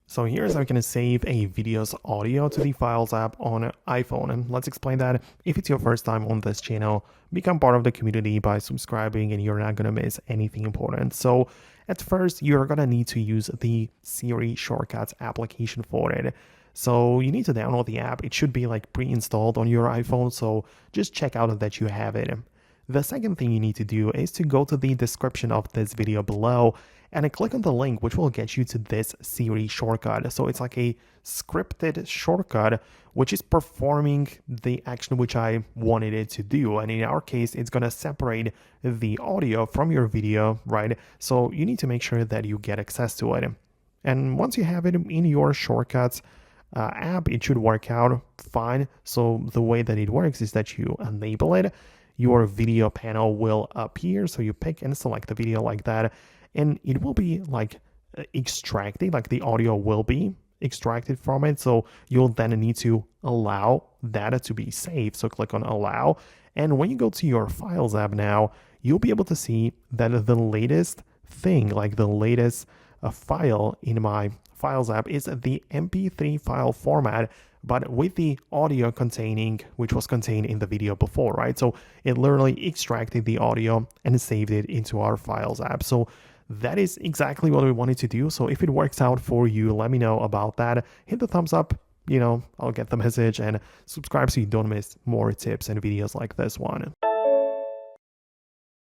So here's how you can save a video's audio to the Files app on iPhone. And let's explain that. If it's your first time on this channel, become part of the community by subscribing and you're not going to miss anything important. So at first, you're going to need to use the Siri Shortcuts application for it. So you need to download the app. It should be like pre-installed on your iPhone. So just check out that you have it. The second thing you need to do is to go to the description of this video below and click on the link which will get you to this Siri shortcut. So it's like a scripted shortcut which is performing the action which I wanted it to do. And in our case, it's going to separate the audio from your video, right? So you need to make sure that you get access to it. And once you have it in your shortcuts app, it should work out fine. So the way that it works is that you enable it. Your video panel will appear. So you pick and select the video like that. And it will be like extracting, like the audio will be extracted from it. So you'll then need to allow that to be saved. So click on allow. And when you go to your Files app now, you'll be able to see that the latest thing, like the latest file in my Files app is the MP3 file format, but with the audio containing, which was contained in the video before, right? So it literally extracted the audio and saved it into our Files app. So that is exactly what we wanted to do. So if it works out for you, let me know about that. Hit the thumbs up, I'll get the message, and subscribe so you don't miss more tips and videos like this one.